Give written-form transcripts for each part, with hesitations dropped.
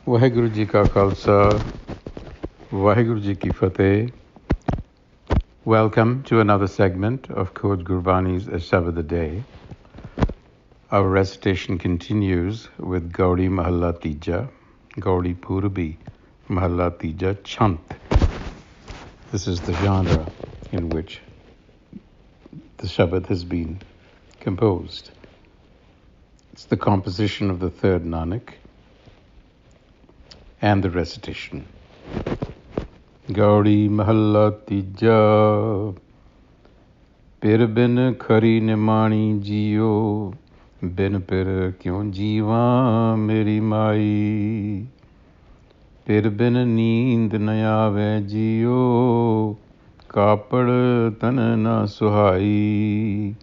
ਵਾਹਿਗੁਰੂ ਜੀ ਕਾ ਖਾਲਸਾ, ਵਾਹਿਗੁਰੂ ਜੀ ਕੀ ਫਤਿਹ. Welcome to another segment of Khoj Gurbani's a-sabad-a-day. Our recitation continues with Gaudi Mahalla Tija, Gaudi Purbi Mahalla Tija Chant. This is the genre in which the Shabad has been composed. It's the composition of the third Nanak and the recitation. Gaudi Mahalla Tija, Pir Bin Khari Nimani Jio, Bin Pir Kyon Jiva Meri Mai, Pir Bin Neend Na Aave Jio, Kapad Tan Na Suhai,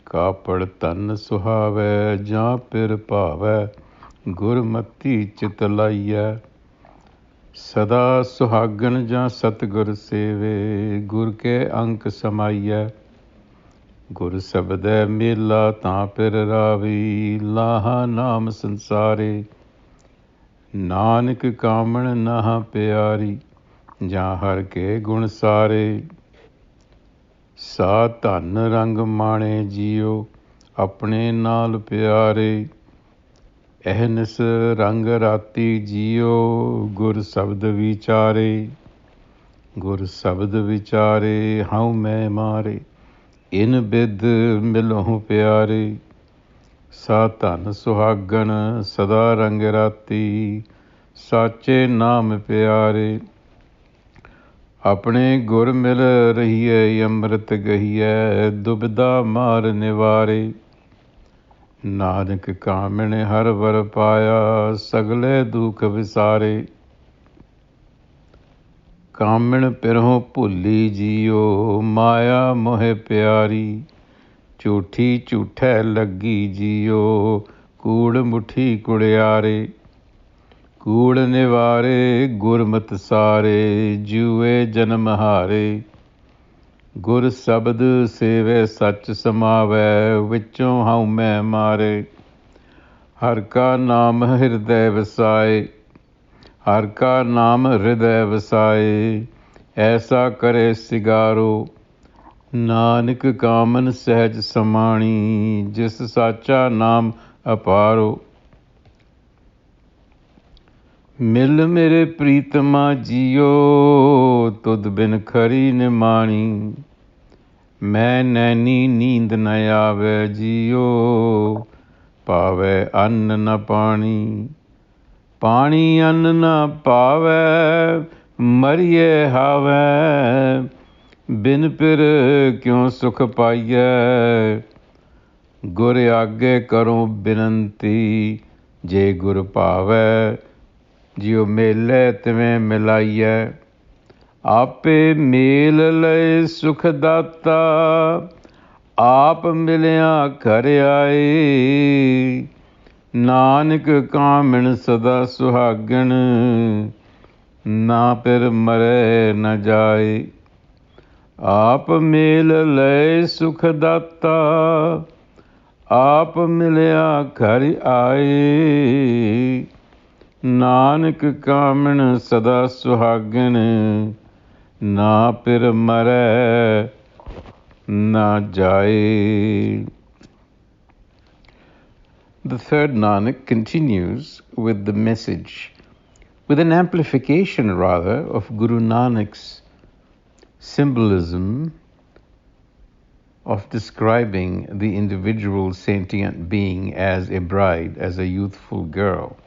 Kapad Tan Suhave Ja Pir Pave, Gurmati Chit Laiya, ਸਦਾ ਸੁਹਾਗਣ ਜਾਂ ਸਤਿਗੁਰ ਸੇਵੇ, ਗੁਰ ਕੇ ਅੰਕ ਸਮਾਈਐ, ਗੁਰ ਸਬਦੈ ਮੇਲਾ ਤਾਂ ਪਿਰ ਰਾਵੀ, ਲਾਹਾ ਨਾਮ ਸੰਸਾਰੇ, ਨਾਨਕ ਕਾਮਣ ਨਾਹ ਪਿਆਰੀ, ਜਾਂ ਹਰ ਕੇ ਗੁਣ ਸਾਰੇ, ਸਾ ਧਨ ਰੰਗ ਮਾਣੇ ਜੀਓ, ਆਪਣੇ ਨਾਲ ਪਿਆਰੇ, ਅਹਨਿਸ ਰੰਗ ਰਾਤੀ ਜੀਓ, ਗੁਰ ਸ਼ਬਦ ਵਿਚਾਰੇ, ਗੁਰ ਸ਼ਬਦ ਵਿਚਾਰੇ, ਹਉ ਮੈਂ ਮਾਰੇ, ਇਨ ਬਿਦ ਮਿਲਹੁ ਪਿਆਰੇ, ਸਾ ਧਨ ਸੁਹਾਗਣ ਸਦਾ ਰੰਗ ਰਾਤੀ, ਸਾਚੇ ਨਾਮ ਪਿਆਰੇ, ਆਪਣੇ ਗੁਰ ਮਿਲ ਰਹੀਏ, ਅੰਮ੍ਰਿਤ ਗਹੀਐ, ਦੁਬਿਧਾ ਮਾਰ ਨਿਵਾਰੇ, ਨਾਨਕ ਕਾਮਣ ਹਰ ਵਰ ਪਾਇਆ, ਸਗਲੇ ਦੁਖ ਵਿਸਾਰੇ, ਕਾਮਣ ਪਿਰਹੁ ਭੁੱਲੀ ਜੀਓ, ਮਾਇਆ ਮੋਹਿ ਪਿਆਰੀ, ਝੂਠੀ ਝੂਠੈ ਲੱਗੀ ਜੀਓ, ਕੂੜ ਮੁਠੀ ਕੁੜਿਆਰੇ, ਕੂੜ ਨਿਵਾਰੇ, ਗੁਰਮਤਿ ਸਾਰੇ, ਜੂਏ ਜਨਮ ਹਾਰੇ, ਗੁਰ ਸ਼ਬਦ ਸੇਵੇ ਸੱਚ ਸਮਾਵੈ, ਵਿੱਚੋਂ ਹਉ ਮੈਂ ਮਾਰੇ, ਹਰ ਕਾ ਨਾਮ ਹਿਰਦੈ ਵਸਾਏ, ਹਰ ਕਾ ਨਾਮ ਹਿਰਦੈ ਵਸਾਏ, ਐਸਾ ਕਰੇ ਸਿਗਾਰੋ, ਨਾਨਕ ਕਾਮਨ ਸਹਿਜ ਸਮਾਣੀ, ਜਿਸ ਸਾਚਾ ਨਾਮ ਅਪਾਰੋ, ਮਿਲ ਮੇਰੇ ਪ੍ਰੀਤਮਾ ਜੀਓ, ਤੁਧ ਬਿਨ ਖਰੀ ਨਿਮਾਣੀ, ਮੈਂ ਨੈਣੀ ਨੀਂਦ ਨ ਆਵੇ ਜੀਓ, ਪਾਵੇ ਅੰਨ ਨ ਪਾਣੀ, ਪਾਣੀ ਅੰਨ ਨ ਪਾਵੇ, ਮਰੀਏ ਹਾਵੇ, ਬਿਨ ਪਿਰ ਕਿਉਂ ਸੁਖ ਪਾਈਐ, ਗੁਰ ਆਗੇ ਕਰੋ ਬਿਨੰਤੀ, ਜੇ ਗੁਰ ਭਾਵੈ ਜਿਉ ਮੇਲੇ ਤਿਵੇਂ ਮਿਲਾਈਐ, ਆਪੇ ਮੇਲ ਲਏ ਸੁਖ ਦਾਤਾ, ਆਪ ਮਿਲਿਆ ਘਰ ਆਏ, ਨਾਨਕ ਕਾਮਣ ਸਦਾ ਸੁਹਾਗਣ, ਨਾ ਪਿਰ ਮਰੇ ਨ ਜਾਏ, ਆਪ ਮੇਲ ਲਏ ਸੁਖ ਦਾਤਾ, ਆਪ ਮਿਲਿਆ ਘਰ ਆਏ, ਨਾਨਕ ਕਾਮਣ ਸਦਾ ਸੁਹਾਗਣ, ਨਾ ਪਿਰ ਮਰੈ ਨਾ ਜਾਏ. The third Nanak continues with the message, with an amplification rather, of Guru Nanak's symbolism of describing the individual sentient being as a bride, as a youthful girl,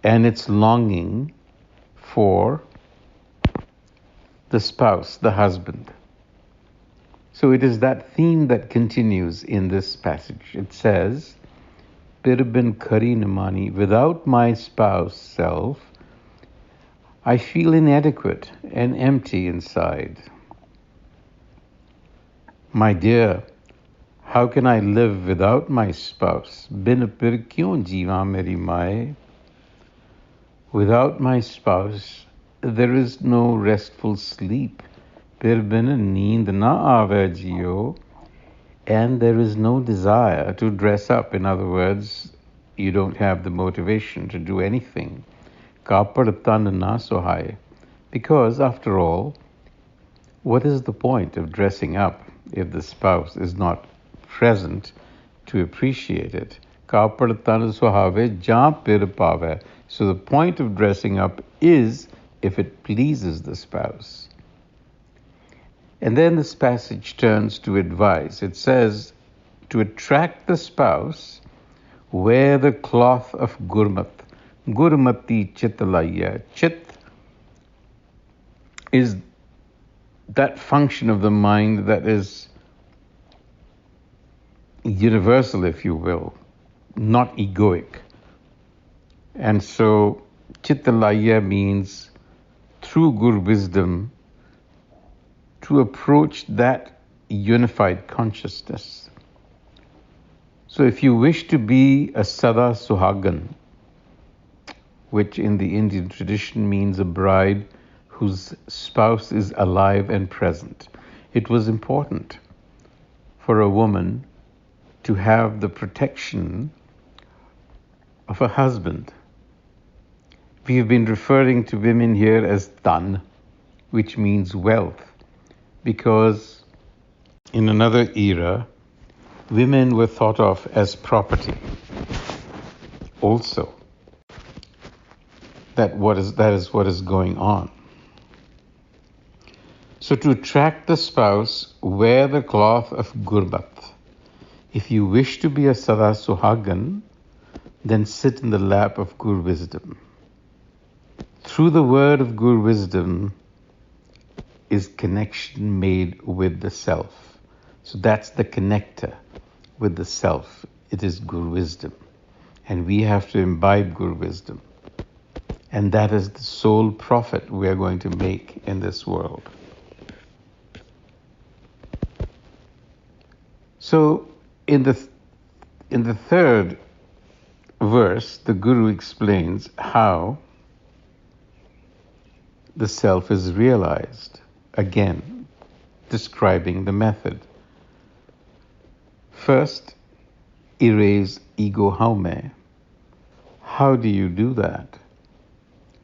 and its longing for the spouse, the husband. So it is that theme that continues in this passage. It says, Pir Bin Khari Nimani, without my spouse self, I feel inadequate and empty inside. My dear, how can I live without my spouse? Bin pir kyon jiva meri mai? Without my spouse, there is no restful sleep. Pir bin neend na aave jio. And there is no desire to dress up. In other words, you don't have the motivation to do anything. Kapad tan na sohai. Because, after all, what is the point of dressing up if the spouse is not present to appreciate it? Kapad tan sohave ja pir pave. So the point of dressing up is if it pleases the spouse. And then this passage turns to advice. It says, to attract the spouse, wear the cloth of gurmat. Gurmati chitalaya. Chit is that function of the mind that is universal, if you will, not egoic. And so chitalaya means through Gur wisdom to approach that unified consciousness. So if you wish to be a Sada Suhagan, which in the Indian tradition means a bride whose spouse is alive and present, it was important for a woman to have the protection of a husband. We have been referring to women here as Tan, which means wealth, because in another era, women were thought of as property. Also, that is what is going on. So to attract the spouse, wear the cloth of Gurbat. If you wish to be a Sada Suhagan, then sit in the lap of Gur wisdom. Through the word of Gur wisdom is connection made with the self. So that's the connector with the self. It is Gur wisdom. And we have to imbibe Gur wisdom. And that is the sole profit we are going to make in this world. So in the third verse, the Guru explains how the self is realized, again describing the method. First, erase ego haume. How do you do that?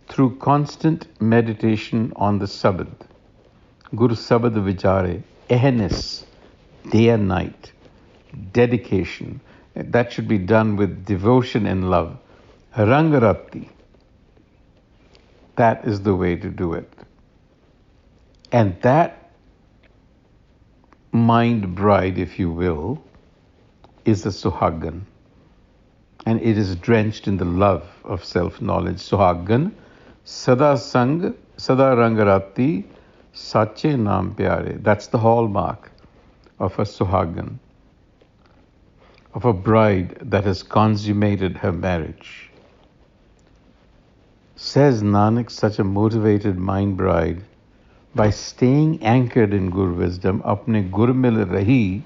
Through constant meditation on the sabad. Guru sabad vichare, ehnis, day and night, dedication. That should be done with devotion and love. Rangarati. That is the way to do it. And that mind bride, if you will, is a Suhagan. And it is drenched in the love of self-knowledge. Suhagan, Sada Sang, Sada Rangarati, Sache Naam Pyare. That's the hallmark of a Suhagan, of a bride that has consummated her marriage. Says Nanak, such a motivated mind bride, by staying anchored in Gur wisdom, apne Gur mil rahi,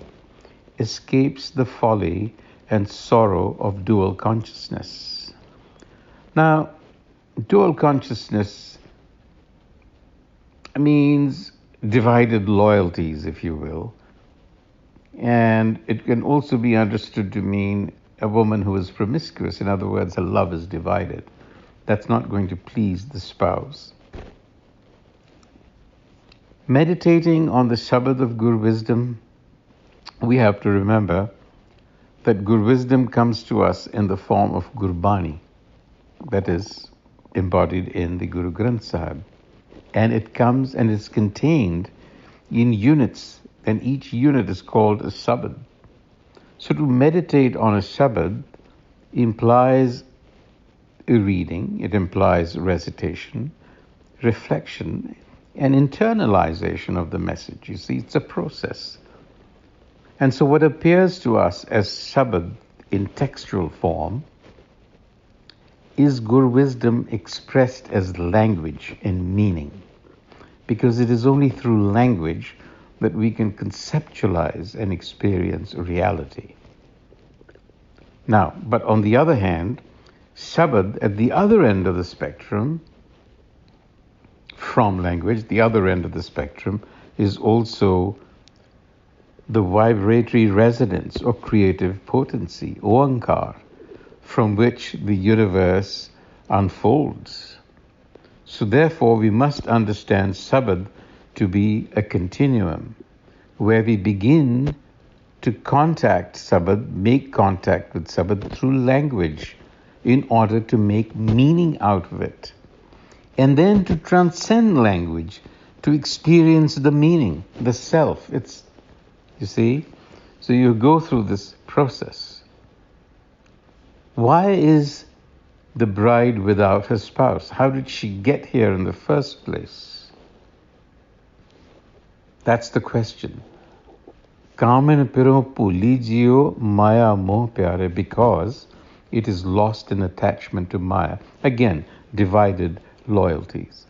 escapes the folly and sorrow of dual consciousness. Now, dual consciousness means divided loyalties, if you will. And it can also be understood to mean a woman who is promiscuous. In other words, her love is divided. That's not going to please the spouse. Meditating on the Shabad of Gur wisdom, we have to remember that Gur wisdom comes to us in the form of Gurbani, that is embodied in the Guru Granth Sahib. And it comes and is contained in units, and each unit is called a sabad. So to meditate on a sabad implies a reading, it implies recitation, reflection, and internalization of the message. You see, it's a process. And so what appears to us as sabad in textual form is Gur wisdom expressed as language and meaning, because it is only through language that we can conceptualize and experience reality. Now, but on the other hand, Shabad at the other end of the spectrum, from language, the other end of the spectrum, is also the vibratory resonance or creative potency, Oankar, from which the universe unfolds. So therefore, we must understand sabad to be a continuum, where we begin to contact sabad, make contact with sabad through language in order to make meaning out of it. And then to transcend language, to experience the meaning, the self. You see? So you go through this process. Why is the bride without her spouse? How did she get here in the first place? That's the question. Kamen piro puli jio maya moh pyare, because it is lost in attachment to maya. Again, divided loyalties.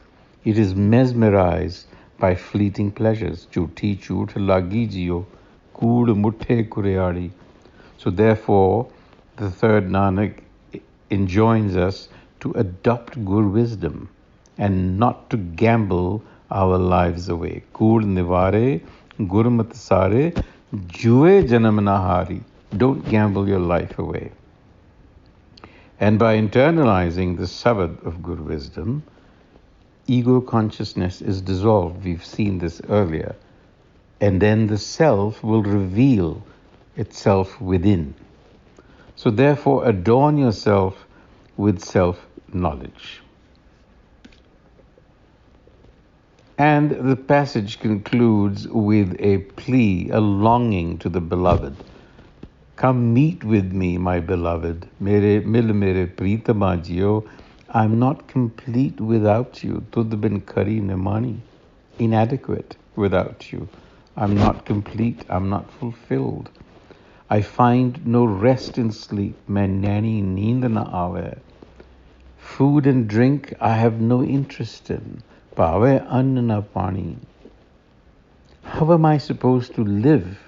It is mesmerized by fleeting pleasures. Chuti chut lagi jio kood mutthe kureari. So therefore, the third Nanak enjoins us to adopt Gur wisdom and not to gamble our lives away. Kood nivare gurmat sare jue janam nahari. Don't gamble your life away. And by internalizing the sabad of Gur wisdom, ego consciousness is dissolved. We've seen this earlier. And then the self will reveal itself within. So therefore, adorn yourself with self-knowledge. And the passage concludes with a plea, a longing to the beloved. Come meet with me, my beloved. Mere Pritama Jio. I'm not complete without you. Pir Bin Khari Nimani. Inadequate without you. I'm not complete. I'm not fulfilled. I find no rest in sleep. Main naini neend na aave. Food and drink I have no interest in. Paave ann na pani. How am I supposed to live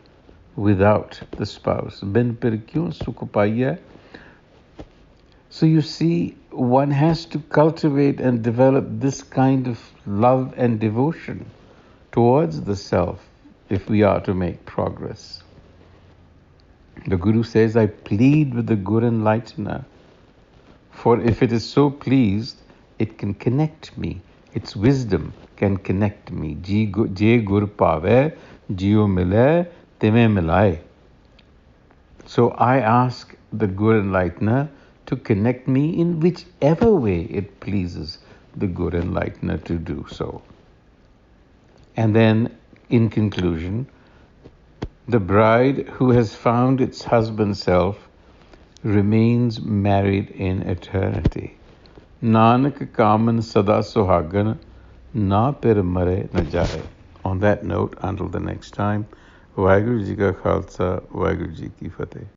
without the spouse? Ben pir kyun sukh paiya? So you see, one has to cultivate and develop this kind of love and devotion towards the self if we are to make progress. The Guru says, I plead with the Guru Enlightener, for if it is so pleased, it can connect me. Its wisdom can connect me. Je gur pave, jio mile, teme milai. So I ask the Guru Enlightener to connect me in whichever way it pleases the Guru Enlightener to do so. And then, in conclusion, the bride who has found its husband self remains married in eternity. Nanak kaman sada suhagan, na pir mare na jaye. On that note, until the next time, Vaheguru Ji ka Khalsa, Vaheguru Ji ki Fateh.